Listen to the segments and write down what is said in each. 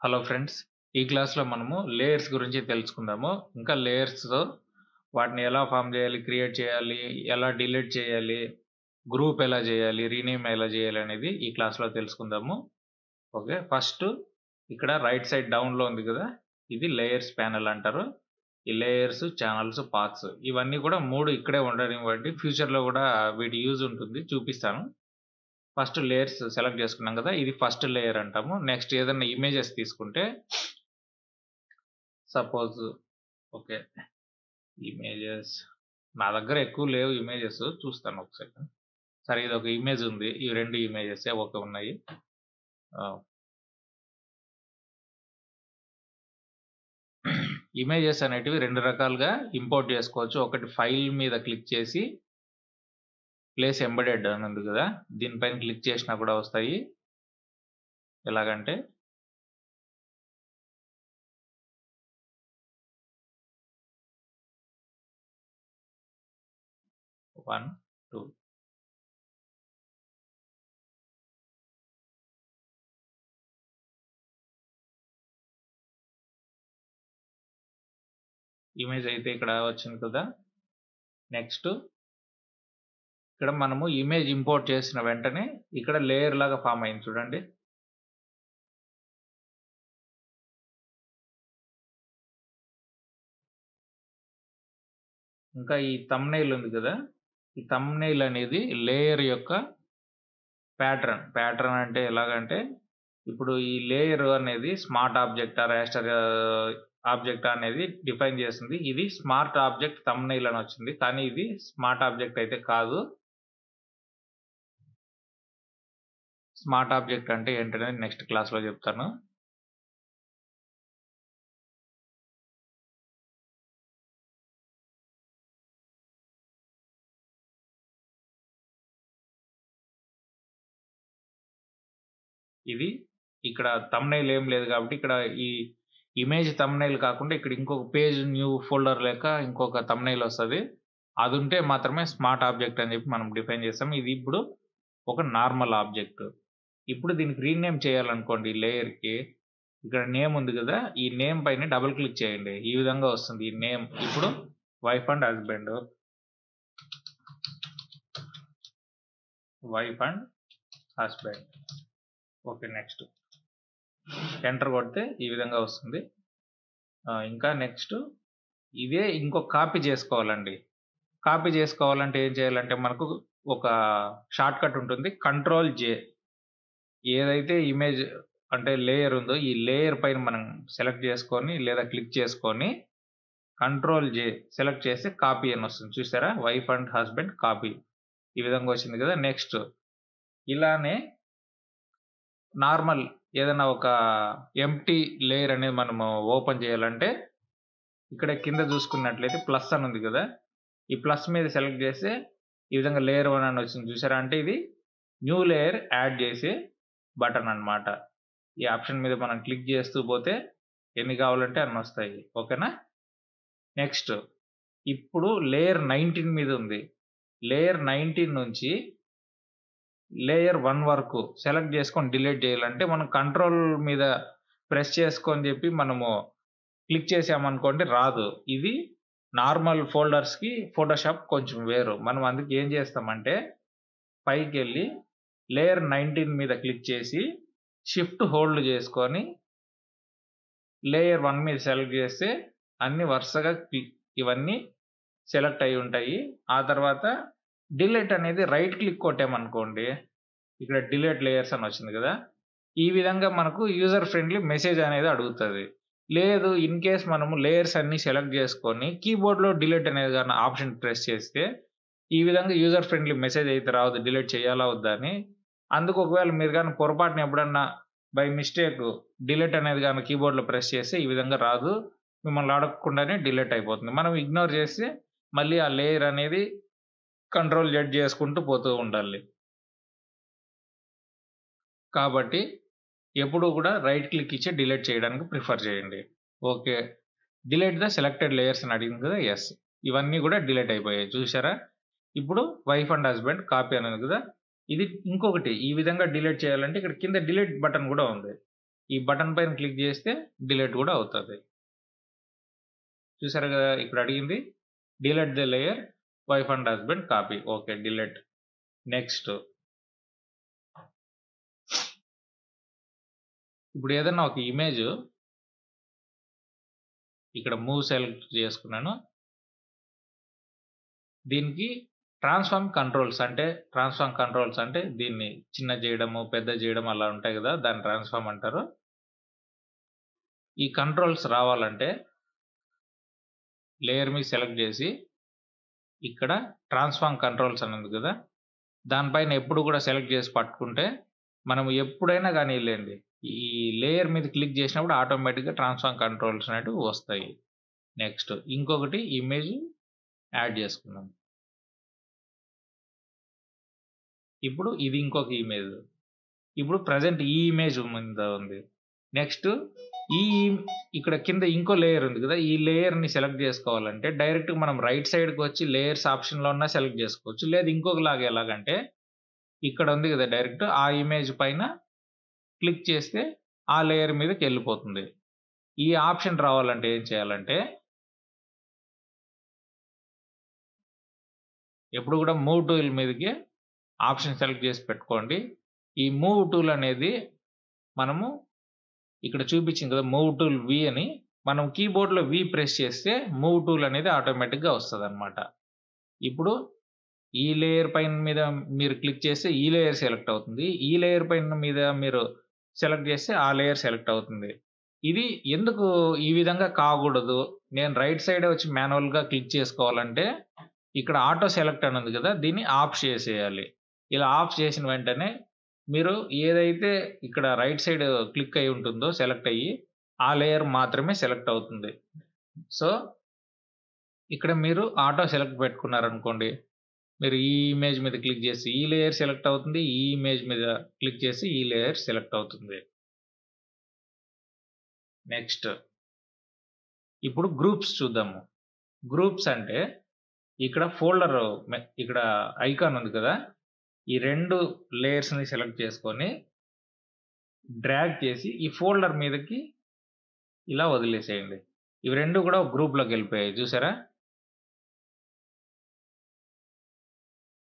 Hello friends, ఈ క్లాస్లో మనము లేయర్స్ గురించి తెలుసుకుందాము. ఇంకా లేయర్స్తో వాటిని ఎలా ఫామ్ చేయాలి, క్రియేట్ చేయాలి, ఎలా డిలీట్ చేయాలి, గ్రూప్ ఎలా చేయాలి, రీనేమ్ ఎలా చేయాలి అనేది ఈ క్లాస్లో తెలుసుకుందాము. ఓకే, ఫస్ట్ ఇక్కడ రైట్ సైడ్ డౌన్లో ఉంది కదా, ఇది లేయర్స్ ప్యానెల్ అంటారు. ఈ లేయర్స్, ఛానల్స్, పాత్స్ ఇవన్నీ కూడా మూడు ఇక్కడే ఉండనివ్వండి. ఫ్యూచర్లో కూడా వీటి యూజ్ ఉంటుంది, చూపిస్తాను. ఫస్ట్ లేయర్స్ సెలెక్ట్ చేసుకున్నాం కదా, ఇది ఫస్ట్ లేయర్ అంటాము. నెక్స్ట్ ఏదైనా ఇమేజెస్ తీసుకుంటే సపోజ్ ఓకే ఇమేజెస్ నా దగ్గర ఎక్కువ లేవు, ఇమేజెస్ చూస్తాను ఒక సెకండ్. సరే, ఇది ఒక ఇమేజ్ ఉంది, ఈ రెండు ఇమేజెస్ ఒక ఉన్నాయి. ఇమేజెస్ అనేటివి రెండు రకాలుగా ఇంపోర్ట్ చేసుకోవచ్చు. ఒకటి ఫైల్ మీద క్లిక్ చేసి ప్లేస్ ఎంబెడెడ్ అని ఉంది కదా, దీనిపైన క్లిక్ చేసినా కూడా వస్తాయి. ఎలాగంటే 1 2 ఇమేజ్ అయితే ఇక్కడ వచ్చింది కదా. నెక్స్ట్ ఇక్కడ మనము ఇమేజ్ ఇంపోర్ట్ చేసిన వెంటనే ఇక్కడ లేయర్ లాగా ఫామ్ అయింది చూడండి. ఇంకా ఈ థంబ్నెయిల్ ఉంది కదా, ఈ థంబ్నెయిల్ అనేది లేయర్ యొక్క ప్యాటర్న్ అంటే ఎలాగంటే, ఇప్పుడు ఈ లేయర్ అనేది స్మార్ట్ ఆబ్జెక్ట్ రాస్టర్ ఆబ్జెక్ట్ అనేది డిఫైన్ చేస్తుంది. ఇది స్మార్ట్ ఆబ్జెక్ట్ థంబ్నెయిల్ అని వచ్చింది, కానీ ఇది స్మార్ట్ ఆబ్జెక్ట్ అయితే కాదు. స్మార్ట్ ఆబ్జెక్ట్ అంటే ఏంటనేది నెక్స్ట్ క్లాస్లో చెప్తాను. ఇది ఇక్కడ థంబ్నెయిల్ ఏం లేదు కాబట్టి ఇక్కడ ఈ ఇమేజ్ థంబ్నెయిల్ కాకుండా ఇక్కడ ఇంకొక పేజ్ న్యూ ఫోల్డర్ లేక ఇంకొక థంబ్నెయిల్ వస్తుంది. అది ఉంటే మాత్రమే స్మార్ట్ ఆబ్జెక్ట్ అని చెప్పి మనం డిఫైన్ చేస్తాం. ఇది ఇప్పుడు ఒక నార్మల్ ఆబ్జెక్ట్. ఇప్పుడు దీనికి రీనేమ్ చేయాలనుకోండి, లేయర్కి ఇక్కడ నేమ్ ఉంది కదా, ఈ నేమ్ పైన డబుల్ క్లిక్ చేయండి. ఈ విధంగా వస్తుంది ఈ నేమ్. ఇప్పుడు wife and husband, okay, next enter కొడితే ఈ విధంగా వస్తుంది. ఇంకా నెక్స్ట్ ఇదే ఇంకొక కాపీ చేసుకోవాలండి. కాపీ చేసుకోవాలంటే ఏం చేయాలంటే మనకు ఒక షార్ట్ కట్ ఉంటుంది, Ctrl+J. ఏదైతే ఇమేజ్ అంటే లేయర్ ఉందో ఈ లేయర్ పైన మనం సెలెక్ట్ చేసుకొని లేదా క్లిక్ చేసుకొని Ctrl+J సెలెక్ట్ చేస్తే కాపీ అని వస్తుంది. చూసారా, వైఫ్ అండ్ హస్బెండ్ కాపీ ఈ విధంగా వచ్చింది కదా. నెక్స్ట్ ఇలానే నార్మల్ ఏదైనా ఒక ఎంప్టీ లేయర్ అనేది మనము ఓపెన్ చేయాలంటే ఇక్కడ కింద చూసుకున్నట్లయితే ప్లస్ అని ఉంది కదా, ఈ ప్లస్ మీద సెలెక్ట్ చేస్తే ఈ విధంగా లేయర్ 1 అని వచ్చింది. చూసారా, అంటే ఇది న్యూ లేయర్ యాడ్ చేసే బటన్ అన్నమాట. ఈ ఆప్షన్ మీద మనం క్లిక్ చేస్తూ పోతే ఎన్ని కావాలంటే అన్ని వస్తాయి. ఓకేనా. నెక్స్ట్ ఇప్పుడు లేయర్ 19 మీద ఉంది. లేయర్ 19 నుంచి లేయర్ 1 వరకు సెలెక్ట్ చేసుకొని డిలీట్ చేయాలంటే మనం కంట్రోల్ మీద ప్రెస్ చేసుకొని చెప్పి మనము క్లిక్ చేసామనుకోండి రాదు. ఇది నార్మల్ ఫోల్డర్స్కి ఫోటోషాప్ కొంచెం వేరు. మనం అందుకు ఏం చేస్తామంటే పైకి వెళ్ళి లేయర్ 19 మీద క్లిక్ చేసి షిఫ్ట్ హోల్డ్ చేసుకొని లేయర్ 1 మీద సెలెక్ట్ చేస్తే అన్ని వరుసగా ఇవన్నీ సెలెక్ట్ అయి ఉంటాయి. ఆ తర్వాత డిలీట్ అనేది రైట్ క్లిక్ కొట్టామనుకోండి, ఇక్కడ డిలీట్ లేయర్స్ అని వచ్చింది కదా, ఈ విధంగా మనకు యూజర్ ఫ్రెండ్లీ మెసేజ్ అనేది అడుగుతుంది. లేదు ఇన్ కేస్ మనము లేయర్స్ అన్ని సెలెక్ట్ చేసుకొని కీబోర్డ్లో డిలీట్ అనేది కానీ ఆప్షన్ ప్రెస్ చేస్తే ఈ విధంగా యూజర్ ఫ్రెండ్లీ మెసేజ్ అయితే రావద్దు, డిలీట్ చేయాలా వద్దా అని. అందుకు ఒకవేళ మీరు కానీ పొరపాటున ఎప్పుడన్నా బై మిస్టేక్ డిలీట్ అనేది కానీ కీబోర్డ్లో ప్రెస్ చేస్తే ఈ విధంగా రాదు, మిమ్మల్ని అడగకుండానే డిలీట్ అయిపోతుంది. మనం ఇగ్నోర్ చేస్తే మళ్ళీ ఆ లేయర్ అనేది Ctrl+Z చేసుకుంటూ పోతూ ఉండాలి. కాబట్టి ఎప్పుడు కూడా రైట్ క్లిక్ ఇచ్చి డిలీట్ చేయడానికి ప్రిఫర్ చేయండి. Okay, delete the selected layers అని అడిగింది కదా, ఎస్, ఇవన్నీ కూడా డిలీట్ అయిపోయాయి. చూసారా, ఇప్పుడు వైఫ్ అండ్ హస్బెండ్ కాపీ అనేది కదా. ఇది ఇంకొకటి, ఈ విధంగా డిలీట్ చేయాలంటే ఇక్కడ కింద డిలీట్ బటన్ కూడా ఉంది. ఈ బటన్ పైన క్లిక్ చేస్తే డిలీట్ కూడా అవుతుంది. చూసారు కదా, ఇప్పుడు అడిగింది delete the layer wife and husband copy. Okay, delete. Next, ఇప్పుడు ఏదైనా ఒక ఇమేజ్ ఇక్కడ మూవ్ సెలెక్ట్ చేసుకున్నాను. దీనికి ట్రాన్స్ఫార్మ్ కంట్రోల్స్ అంటే దీన్ని చిన్న చేయడము, పెద్ద చేయడం అలా ఉంటాయి కదా, దాన్ని ట్రాన్స్ఫార్మ్ అంటారు. ఈ కంట్రోల్స్ రావాలంటే లేయర్ మీద సెలెక్ట్ చేసి ఇక్కడ ట్రాన్స్ఫార్మ్ కంట్రోల్స్ అని ఉంది కదా, దానిపైన ఎప్పుడు కూడా సెలెక్ట్ చేసి పట్టుకుంటే మనం ఎప్పుడైనా కానీ లేండి ఈ లేయర్ మీద క్లిక్ చేసినప్పుడు ఆటోమేటిక్గా ట్రాన్స్ఫార్మ్ కంట్రోల్స్ అనేటివి వస్తాయి. నెక్స్ట్, ఇంకొకటి ఇమేజ్ యాడ్ చేసుకుందాం. ఇప్పుడు ఇది ఇంకొక ఇమేజ్. ఇప్పుడు ప్రజెంట్ ఈ ఇమేజ్ మీద ఉంది. నెక్స్ట్, ఇక్కడ కింద ఇంకో లేయర్ ఉంది కదా, ఈ లేయర్ని సెలెక్ట్ చేసుకోవాలంటే డైరెక్ట్గా మనం రైట్ సైడ్కి వచ్చి లేయర్స్ ఆప్షన్లో ఉన్నా సెలెక్ట్ చేసుకోవచ్చు. లేదు ఇంకొకలాగా ఎలాగంటే ఇక్కడ ఉంది కదా, డైరెక్ట్ ఆ ఇమేజ్ పైన క్లిక్ చేస్తే ఆ లేయర్ మీదకి వెళ్ళిపోతుంది. ఈ ఆప్షన్ రావాలంటే ఏం చేయాలంటే ఎప్పుడు కూడా మూవ్ టూల్ మీదకి ఆప్షన్ సెలెక్ట్ చేసి పెట్టుకోండి. ఈ మూవ్ టూల్ అనేది మనము ఇక్కడ చూపించింది కదా మూవ్ టూల్ వి అని, మనం కీబోర్డ్లో వి ప్రెస్ చేస్తే మూవ్ టూల్ అనేది ఆటోమేటిక్గా వస్తుంది అనమాట. ఇప్పుడు ఈ లేయర్ పైన మీద మీరు క్లిక్ చేస్తే ఈ లేయర్ సెలెక్ట్ అవుతుంది, ఈ లేయర్ పైన మీద మీరు సెలెక్ట్ చేస్తే ఆ లేయర్ సెలెక్ట్ అవుతుంది. ఇది ఎందుకు ఈ విధంగా కాకూడదు, నేను రైట్ సైడ్ వచ్చి మాన్యువల్గా క్లిక్ చేసుకోవాలంటే ఇక్కడ ఆటో సెలెక్ట్ అని ఉంది కదా, దీన్ని ఆఫ్ చేసేయాలి. ఇలా ఆఫ్ చేసిన వెంటనే మీరు ఏదైతే ఇక్కడ రైట్ సైడ్ క్లిక్ అయి ఉంటుందో సెలెక్ట్ అయ్యి ఆ లేయర్ మాత్రమే సెలెక్ట్ అవుతుంది. సో ఇక్కడ మీరు ఆటో సెలెక్ట్ పెట్టుకున్నారనుకోండి, మీరు ఈ ఇమేజ్ మీద క్లిక్ చేసి ఈ లేయర్ సెలెక్ట్ అవుతుంది, ఈ ఇమేజ్ మీద క్లిక్ చేసి ఈ లేయర్ సెలెక్ట్ అవుతుంది. నెక్స్ట్, ఇప్పుడు గ్రూప్స్ చూద్దాము. గ్రూప్స్ అంటే ఇక్కడ ఫోల్డర్ ఇక్కడ ఐకాన్ ఉంది కదా, ఈ రెండు లేయర్స్ని సెలెక్ట్ చేసుకొని డ్రాగ్ చేసి ఈ ఫోల్డర్ మీదకి ఇలా వదిలేసేయండి. ఇవి రెండు కూడా ఒక గ్రూప్లోకి వెళ్ళిపోయాయి చూసారా.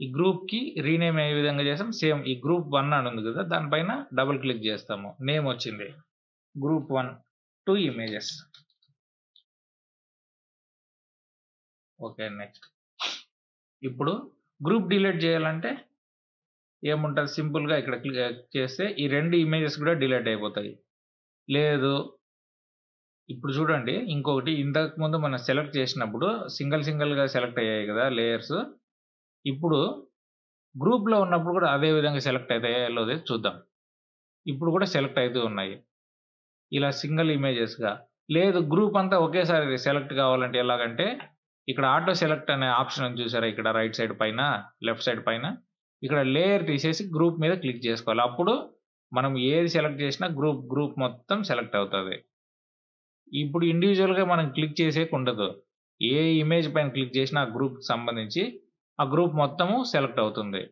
ఈ గ్రూప్కి రీనేమ్ ఏ విధంగా చేస్తాం, సేమ్ ఈ గ్రూప్ 1 అని ఉంది కదా, దానిపైన డబుల్ క్లిక్ చేస్తాము, నేమ్ వచ్చింది గ్రూప్ 1 2 ఇమేజెస్. Okay, next. ఇప్పుడు గ్రూప్ డిలీట్ చేయాలంటే ఏముంటుంది, సింపుల్గా ఇక్కడ క్లిక్ చేస్తే ఈ రెండు ఇమేజెస్ కూడా డిలీట్ అయిపోతాయి. లేదు, ఇప్పుడు చూడండి ఇంకొకటి, ఇంతకు ముందు మనం సెలెక్ట్ చేసినప్పుడు సింగిల్గా సెలెక్ట్ అయ్యాయి కదా లేయర్స్, ఇప్పుడు గ్రూప్లో ఉన్నప్పుడు కూడా అదే విధంగా సెలెక్ట్ అవుతాయో లేదో చూద్దాం. ఇప్పుడు కూడా సెలెక్ట్ అవుతూ ఉన్నాయి ఇలా సింగిల్ ఇమేజెస్గా. లేదు గ్రూప్ అంతా ఒకేసారి సెలెక్ట్ కావాలంటే ఎలాగంటే ఇక్కడ ఆటో సెలెక్ట్ అనే ఆప్షన్ చూసారా, ఇక్కడ రైట్ సైడ్ పైన లెఫ్ట్ సైడ్ పైన ఇక్కడ లేయర్ తీసేసి గ్రూప్ మీద క్లిక్ చేసుకోవాలి. అప్పుడు మనం ఏది సెలెక్ట్ చేసినా గ్రూప్ మొత్తం సెలెక్ట్ అవుతుంది. ఇప్పుడు ఇండివిజువల్గా మనం క్లిక్ చేసేకి ఉండదు, ఏ ఇమేజ్ పైన క్లిక్ చేసినా ఆ గ్రూప్కి సంబంధించి ఆ గ్రూప్ మొత్తము సెలెక్ట్ అవుతుంది.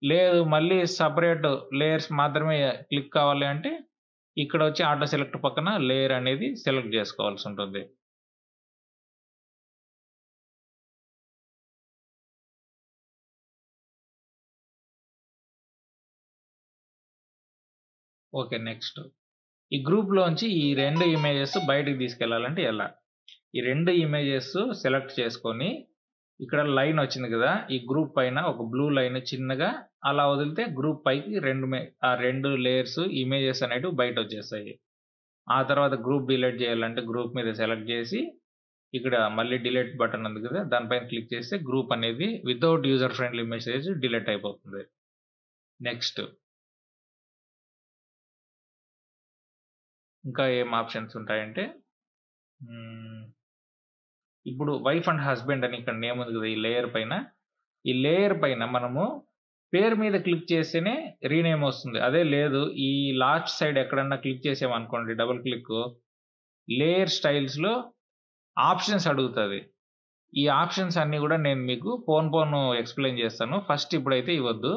లేదు మళ్ళీ సపరేట్ లేయర్స్ మాత్రమే క్లిక్ కావాలి అంటే ఇక్కడ వచ్చి ఆటో సెలెక్ట్ పక్కన లేయర్ అనేది సెలెక్ట్ చేసుకోవాల్సి ఉంటుంది. Okay, next. ఈ గ్రూప్లోంచి ఈ రెండు ఇమేజెస్ బయటకు తీసుకెళ్లాలంటే ఎలా, ఈ రెండు ఇమేజెస్ సెలెక్ట్ చేసుకొని ఇక్కడ లైన్ వచ్చింది కదా, ఈ గ్రూప్ పైన ఒక బ్లూ లైన్ చిన్నగా అలా వదిలితే గ్రూప్ పైకి రెండు లేయర్స్ ఇమేజెస్ అనేటివి బయట వచ్చేస్తాయి. ఆ తర్వాత గ్రూప్ డిలీట్ చేయాలంటే గ్రూప్ మీద సెలెక్ట్ చేసి ఇక్కడ మళ్ళీ డిలీట్ బటన్ ఉంది కదా, దానిపైన క్లిక్ చేస్తే గ్రూప్ అనేది without user friendly message delete అయిపోతుంది. నెక్స్ట్, ఇంకా ఏం ఆప్షన్స్ ఉంటాయంటే ఇప్పుడు వైఫ్ అండ్ హస్బెండ్ అని ఇక్కడ నేమ్ ఉంది కదా, ఈ లేయర్ పైన మనము పేరు మీద క్లిక్ చేస్తేనే రీనేమ్ వస్తుంది. అదే లేదు ఈ లాస్ట్ సైడ్ ఎక్కడన్నా క్లిక్ చేసామనుకోండి డబుల్ క్లిక్, లేయర్ స్టైల్స్లో ఆప్షన్స్ అడుగుతుంది. ఈ ఆప్షన్స్ అన్నీ కూడా నేను మీకు పోను ఎక్స్ప్లెయిన్ చేస్తాను, ఫస్ట్ ఇప్పుడైతే ఇవ్వద్దు.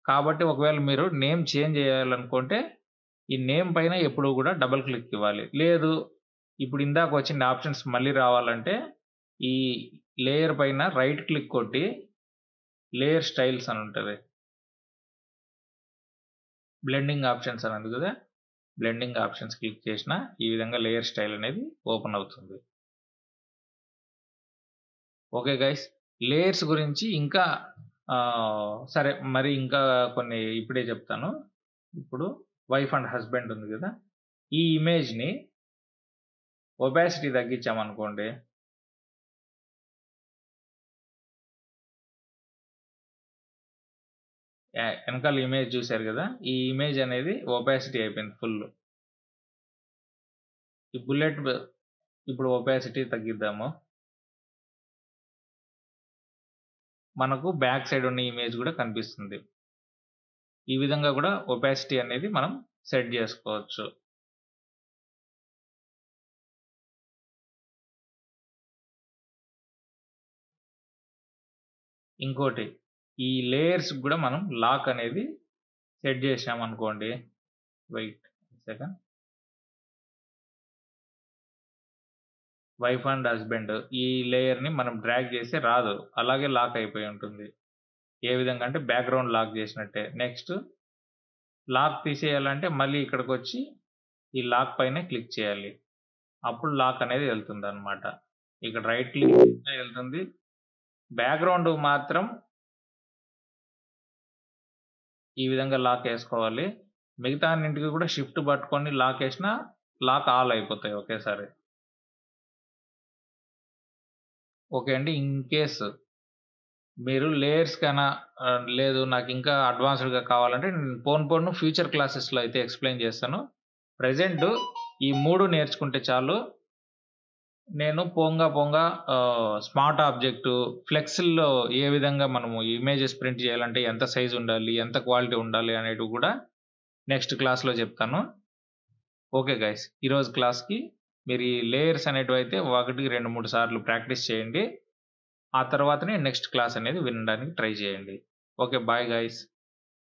కాబట్టి ఒకవేళ మీరు నేమ్ చేంజ్ చేయాలనుకుంటే ఈ నేమ్ పైన ఎప్పుడు కూడా డబుల్ క్లిక్ ఇవ్వాలి. లేదు ఇప్పుడు ఇందాక వచ్చిన ఆప్షన్స్ మళ్ళీ రావాలంటే ఈ లేయర్ పైన రైట్ క్లిక్ కొట్టి లేయర్ స్టైల్స్ అని ఉంటుంది, బ్లెండింగ్ ఆప్షన్స్ అని ఉంది కదా, బ్లెండింగ్ ఆప్షన్స్ క్లిక్ చేసిన ఈ విధంగా లేయర్ స్టైల్ అనేది ఓపెన్ అవుతుంది. ఓకే గైస్, లేయర్స్ గురించి ఇంకా సరే మరి ఇంకా కొన్ని ఇప్పుడే చెప్తాను. ఇప్పుడు వైఫ్ అండ్ హస్బెండ్ ఉంది కదా, ఈ ఇమేజ్ని ఒపాసిటీ తగ్గించామనుకోండి, వెనకాల ఇమేజ్ చూశారు కదా, ఈ ఇమేజ్ అనేది ఒపాసిటీ అయిపోయింది ఫుల్. ఈ బుల్లెట్ ఇప్పుడు ఒపాసిటీ తగ్గిద్దాము. మనకు బ్యాక్ సైడ్ ఉన్న ఇమేజ్ కూడా కనిపిస్తుంది. ఈ విధంగా కూడా ఒపాసిటీ అనేది మనం సెట్ చేసుకోవచ్చు. ఇంకోటి, ఈ లేయర్స్ కూడా మనం లాక్ అనేది సెట్ చేసాం అనుకోండి, wait second, wife and husband ఈ లేయర్ని మనం డ్రాగ్ చేస్తే రాదు, అలాగే లాక్ అయిపోయి ఉంటుంది. ఏ విధంగా అంటే బ్యాక్గ్రౌండ్ లాక్ చేసినట్టే. నెక్స్ట్ లాక్ తీసేయాలంటే మళ్ళీ ఇక్కడికి వచ్చి ఈ లాక్ పైన క్లిక్ చేయాలి, అప్పుడు లాక్ అనేది వెళ్తుంది అనమాట. ఇక్కడ రైట్ క్లిక్ చేస్తే వెళ్తుంది. బ్యాక్గ్రౌండ్ మాత్రం ఈ విధంగా లాక్ వేసుకోవాలి. మిగతా అన్నింటికి కూడా షిఫ్ట్ పట్టుకొని లాక్ వేసినా లాక్ ఆల్ అయిపోతాయి ఒకేసారి. ఓకే అండి, ఇన్ కేస్ మీరు లేయర్స్ కన్నా లేదు నాకు ఇంకా అడ్వాన్స్డ్గా కావాలంటే నేను పోను ఫ్యూచర్ క్లాసెస్లో అయితే ఎక్స్ప్లెయిన్ చేస్తాను. ప్రజెంట్ ఈ 3 నేర్చుకుంటే చాలు. నేను పోంగా స్మార్ట్ ఆబ్జెక్ట్ ఫ్లెక్స్లో ఏ విధంగా మనము ఇమేజెస్ ప్రింట్ చేయాలంటే ఎంత సైజ్ ఉండాలి, ఎంత క్వాలిటీ ఉండాలి అనేటివి కూడా నెక్స్ట్ క్లాస్లో చెప్తాను. ఓకే గైస్, ఈరోజు క్లాస్కి మీరు ఈ లేయర్స్ అనేటివి అయితే 1, 2, 3 సార్లు ప్రాక్టీస్ చేయండి. ఆ తర్వాతనే నెక్స్ట్ క్లాస్ అనేది వినడానికి ట్రై చేయండి. Okay, bye guys.